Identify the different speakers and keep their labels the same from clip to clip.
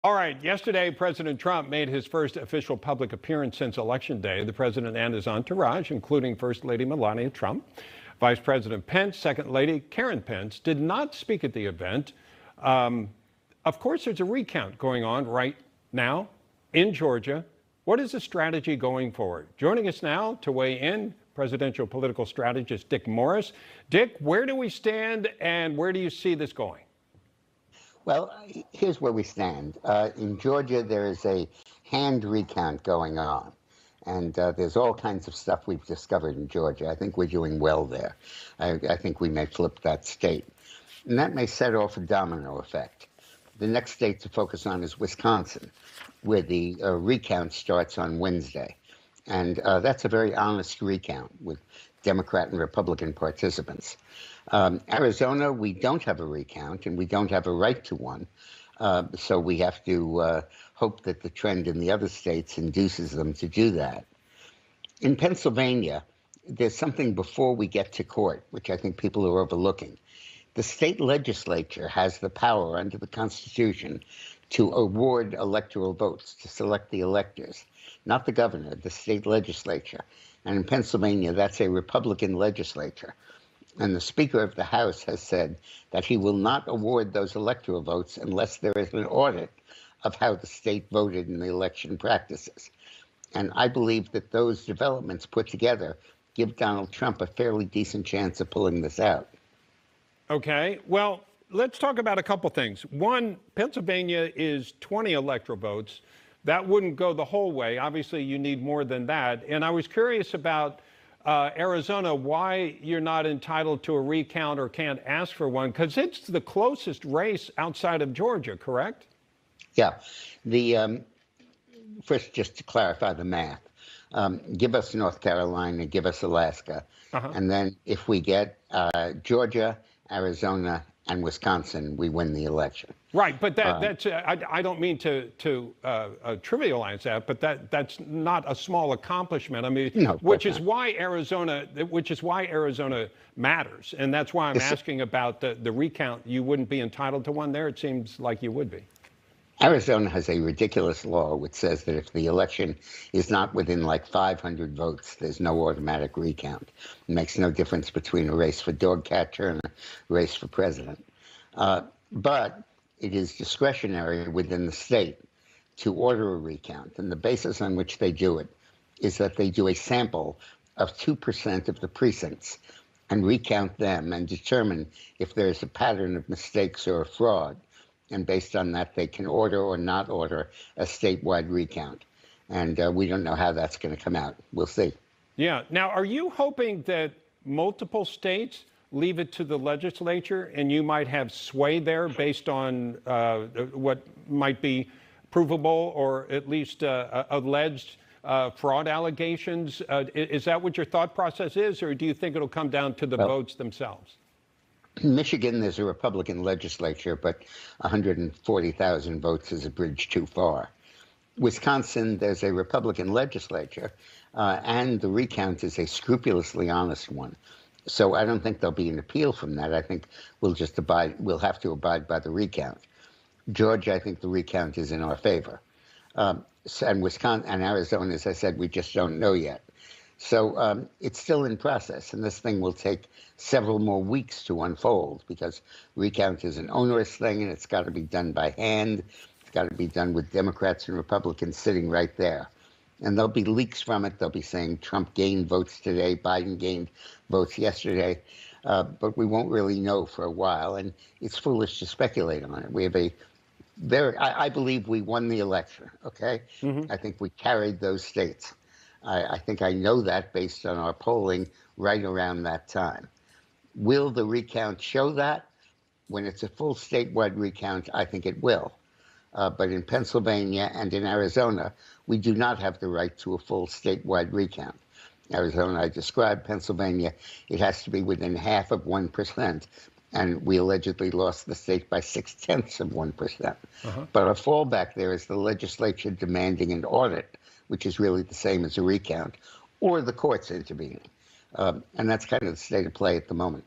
Speaker 1: All right, yesterday, President Trump made his first official public appearance since Election Day. The president and his entourage, including First Lady Melania Trump, Vice President Pence, Second Lady Karen Pence, did not speak at the event. Of course, there's a recount going on right now in Georgia. What is the strategy going forward? Joining us now to weigh in, presidential political strategist Dick Morris. Dick, where do we stand and where do you see this going?
Speaker 2: Well, here's where we stand. In Georgia, there is a hand recount going on. And there's all kinds of stuff we've discovered in Georgia. I think we're doing well there. I think we may flip that state. And that may set off a domino effect. The next state to focus on is Wisconsin, where the recount starts on Wednesday. And that's a very honest recount with Democrat and Republican participants. Arizona, we don't have a recount, and we don't have a right to one. So we have to hope that the trend in the other states induces them to do that. In Pennsylvania, there's something before we get to court, which I think people are overlooking. The state legislature has the power under the Constitution to award electoral votes, to select the electors, not the governor, the state legislature. And in Pennsylvania, that's a Republican legislature. And the Speaker of the House has said that he will not award those electoral votes unless there is an audit of how the state voted in the election practices. And I believe that those developments put together give Donald Trump a fairly decent chance of pulling this out.
Speaker 1: Okay, well, let's talk about a couple things. One, Pennsylvania is 20 electoral votes. That wouldn't go the whole way. Obviously, you need more than that. And I was curious about Arizona, why you're not entitled to a recount or can't ask for one, because it's the closest race outside of Georgia, correct?
Speaker 2: Yeah. First, just to clarify the math, give us North Carolina, give us Alaska, and then if we get Georgia, Arizona, and Wisconsin, we win the election.
Speaker 1: Right, but that's I don't mean to trivialize that, but that's not a small accomplishment. I mean,
Speaker 2: no,
Speaker 1: which is why Arizona matters, and that's why I'm asking about the recount. You wouldn't be entitled to one there. It seems like you would be.
Speaker 2: Arizona has a ridiculous law which says that if the election is not within like 500 votes, there's no automatic recount. It makes no difference between a race for dog catcher and a race for president. But it is discretionary within the state to order a recount. And the basis on which they do it is that they do a sample of 2% of the precincts and recount them and determine if there's a pattern of mistakes or a fraud. And based on that, they can order or not order a statewide recount. And we don't know how that's going to come out. We'll see. Yeah.
Speaker 1: Now, are you hoping that multiple states leave it to the legislature and you might have sway there based on what might be provable or at least alleged fraud allegations? Is that what your thought process is, or do you think it'll come down to the votes themselves?
Speaker 2: In Michigan, there's a Republican legislature, but 140,000 votes is a bridge too far. Wisconsin, there's a Republican legislature, and the recount is a scrupulously honest one. So I don't think there'll be an appeal from that. I think we'll have to abide by the recount. Georgia, I think the recount is in our favor. And Wisconsin and Arizona, as I said, we just don't know yet. So it's still in process, and this thing will take several more weeks to unfold because recount is an onerous thing, and it's got to be done by hand. It's got to be done with Democrats and Republicans sitting right there. And there'll be leaks from it. They'll be saying Trump gained votes today, Biden gained votes yesterday, but we won't really know for a while, and it's foolish to speculate on it. We have I believe we won the election, okay? I think we carried those states. I think I know that based on our polling right around that time. Will the recount show that? When it's a full statewide recount, I think it will. But in Pennsylvania and in Arizona, we do not have the right to a full statewide recount. Arizona, I described. Pennsylvania, it has to be within 0.5%. And we allegedly lost the state by 0.6%. But our fallback there is the legislature demanding an audit, which is really the same as a recount, or the courts intervening. And that's kind of the state of play at the moment.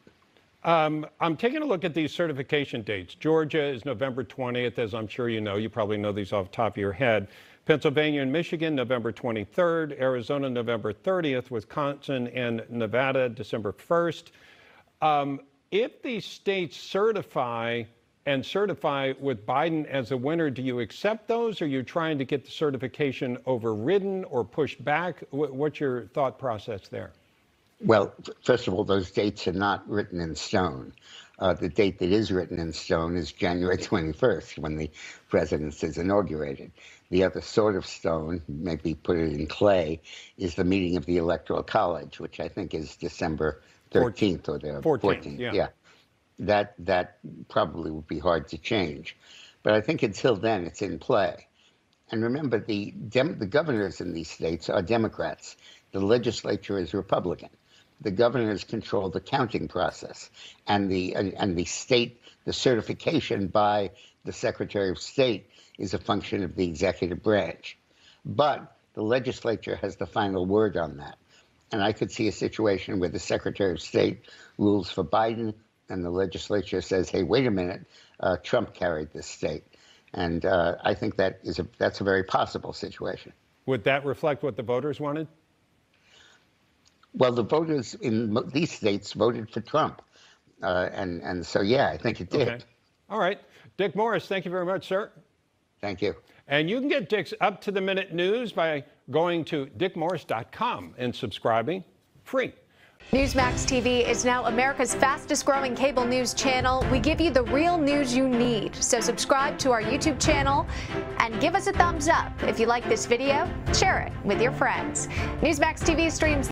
Speaker 1: I'm taking a look at these certification dates. Georgia is November 20th, as I'm sure you know. You probably know these off the top of your head. Pennsylvania and Michigan, November 23rd. Arizona, November 30th. Wisconsin and Nevada, December 1st. If these states certify with Biden as a winner, do you accept those? Or are you trying to get the certification overridden or pushed back? What's your thought process there?
Speaker 2: Well, first of all, those dates are not written in stone. The date that is written in stone is January 21st, when the presidency is inaugurated. The other sort of stone, maybe put it in clay, is the meeting of the Electoral College, which I think is December 13th or the 14th.
Speaker 1: Yeah.
Speaker 2: That probably would be hard to change. But I think until then, it's in play. And remember, the governors in these states are Democrats. The legislature is Republican. The governors control the counting process, and the state, the certification by the Secretary of State is a function of the executive branch. But the legislature has the final word on that. And I could see a situation where the Secretary of State rules for Biden, and the legislature says, hey, wait a minute, Trump carried this state. And I think that's a very possible situation.
Speaker 1: Would that reflect what the voters wanted?
Speaker 2: Well, the voters in these states voted for Trump. And so, yeah, I think it did.
Speaker 1: Okay. All right. Dick Morris, thank you very much, sir.
Speaker 2: Thank you.
Speaker 1: And you can get Dick's up-to-the-minute news by going to dickmorris.com and subscribing free.
Speaker 3: NewsMax TV is now America's fastest-growing cable news channel. We give you the real news you need. So subscribe to our YouTube channel and give us a thumbs up. If you like this video, share it with your friends. NewsMax TV streams